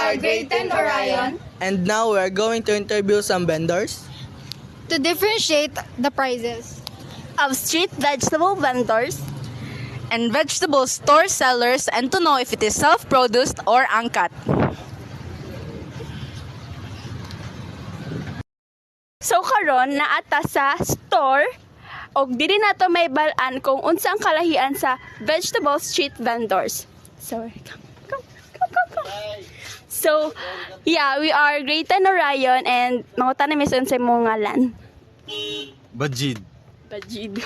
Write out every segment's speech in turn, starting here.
are Grade 10 Orion. And now we are going to interview some vendors. To differentiate the prices of street vegetable vendors and vegetable store sellers and to know if it is self-produced or uncut. So karon naata sa store og dili nato may balaan kung unsa ang kalahian sa vegetable street vendors. So So, yeah, we are Grade 10 Orion and mangutan na mission sa mong ngalan. Bajid. Bajid.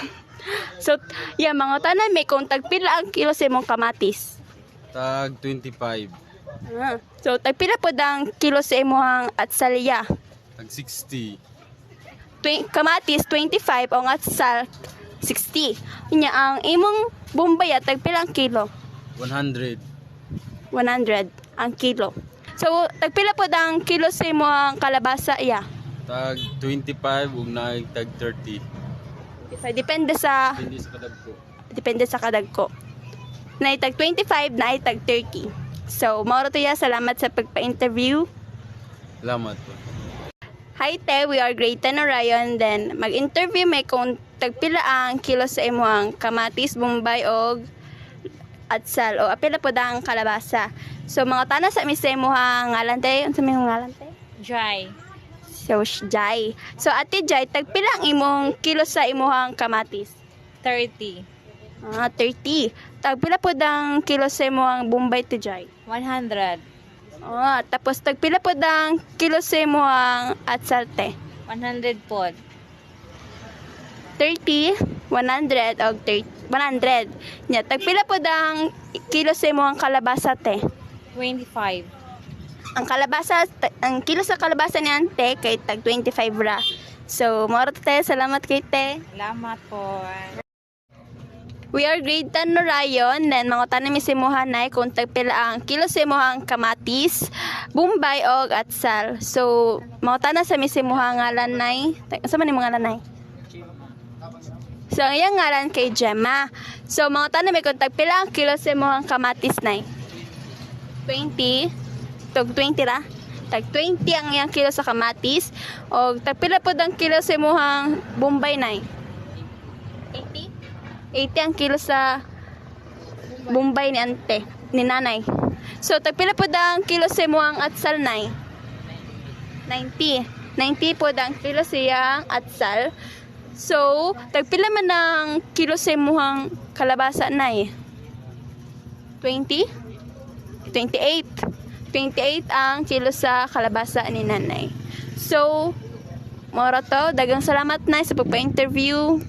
So, yeah, mangutan na may kung tagpila ang kilo sa mong kamatis. Tag 25. So, tagpila po ang kilo sa imong atsalya. Tag 60. Kamatis 25 o atsal 60. Inya ang imong bumbaya tagpila ang kilo. 100. 100 ang kilo. So, tagpila po ang kilo sa imong kalabasa iya. Tag 25 ug naay tag 30. Depende sa Depende sa kadagko. na tag 25 na tag 30. So, mauro to ya, salamat sa pagpa-interview. Salamat po. Hi te, we are Grade 10 Orion. Then, mag-interview may kung tagpila ang kilo sa imong kamatis, bombay o atsal o apila po ang kalabasa. So, mga tanas sa misa imong ngalan te, unsa may ngalan te? Dry. So, Jai. So, Ate Jai, tagpila ang imong kilo sa imong kamatis? 30. 30. Tagpila po ang kilo sa imong bombay te Jai? 100. Tapos tagpila po ang kilo sa imong atsal te? 100 po. 30, 100 o 100. Nya tagpila po ang kilo sa imong kalabasa te? 25. Ang kalabasa, ang kilo sa kalabasa ni ante kay tag 25 ra. So, moro te, salamat kay te. Salamat po. We are Grade 10 Orion, then mga tanim si Mohanay kung tagpila ang kilo sa imong kamatis, bombay o atsal. So, mga tanan sa mi si ngalan nay. Sa man imong ngalan nay? So, ang iyang ngalan kay Gemma. So, mga tanan may kung tagpila ang kilo sa imong kamatis nay. 20. Tag 20 ra. Tag 20 ang iyang kilo sa kamatis o tagpila po ang kilo sa imong bombay nay. 80. 80 ang kilo sa bombay ni ante, ni nanay. So, tagpila po ang kilo sa imong atsal nay. 90. 90 po ang kilo sa iyang atsal. So, tagpila man ang kilo sa imong kalabasa nay. 20? 28. 28 ang kilo sa kalabasa ni nanay. So, moro to. Dagang salamat na sa pagpa-interview.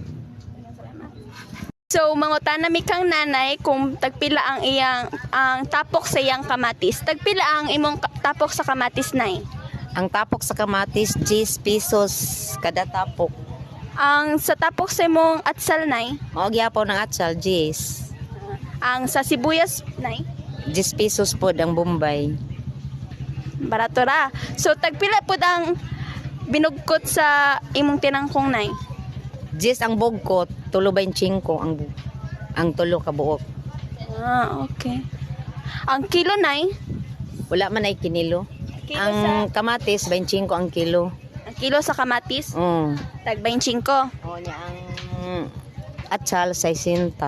So, mangutan na mi kang nanay kung tagpila ang iyang ang tapok sa iyang kamatis. Tagpila ang imong tapok sa kamatis nay. Ang tapok sa kamatis, 10 pesos kada tapok. Ang sa tapok sa imong atsal nay. Mao gyapon ng atsal, 10. Ang sa sibuyas nay. 10 pesos po ang Bombay. Barato ra. So, tagpila po ang binugkot sa imong tinangkong nay. 10 ang bugkot, tulo 25 ang tulo ka buok. Okay. Ang kilo nay? Wala man ay kinilo. Kilo Ang kamatis 25 ang kilo. Ang kilo sa kamatis? Tag 25. O niya ang atsal 60.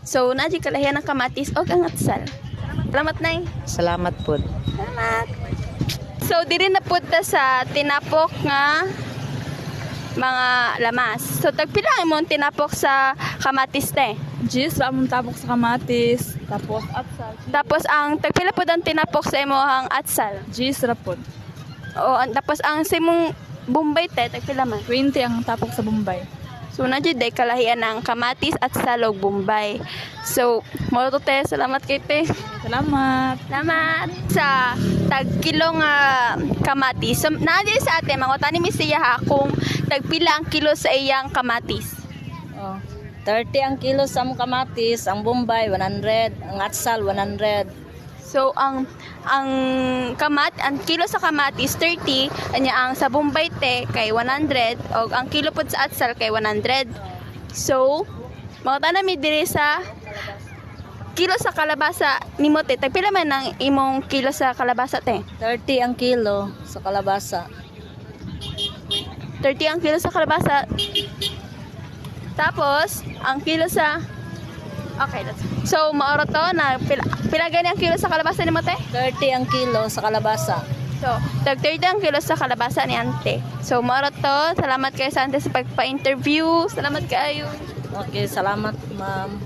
So, na di kalahian ng kamatis o ang atsal. Salamat nay. Salamat po. Salamat. So, diri na punta sa tinapok nga mga lamas. So, tagpila imong tinapok sa kamatis te. Gis, among tapok sa kamatis. Tapos atsal. Tapos ang tagpila po ang tinapok sa imong atsal. Gis, rapod. Tapos ang sa imong bombay te, tagpila man. 20 ang tapok sa Bombay. So, na di day kalahian ng kamatis at salog bombay. So, moro to te, salamat kay te. Salamat. Salamat sa tag-kilo nga kamatis. So, naadi sa ate, mangutan ni siya ha kung tagpila ang kilo sa iyang kamatis. 30 ang kilo sa mong kamatis, ang Bombay 100, ang atsal 100. So, ang kilo sa kamatis 30, anya ang sa Bombay te kay 100 o ang kilo pod sa atsal kay 100. So, mangutan na mi diri sa kilo sa kalabasa nimo te? Tagpila man ang imong kilo sa kalabasa te? 30 ang kilo sa kalabasa. 30 ang kilo sa kalabasa. Tapos, ang kilo sa... Okay, so maoro to na pila gani ang kilo sa kalabasa nimo te? 30 ang kilo sa kalabasa. So, tag 30 ang kilo sa kalabasa ni Ante. So, maoro to. Salamat kayo sa Ante sa pagpa-interview. Salamat kayo. Okay, salamat ma'am.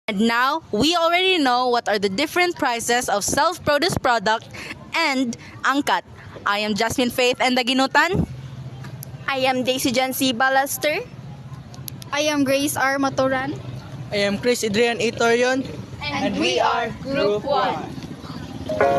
And now, we already know what are the different prices of self-produced product and angkat. I am Jasmine Faith and Daginutan. I am Daisy Jan C. Balaster. I am Grace R. Maturan. I am Chris Adrian Itorion. And we are Group 1.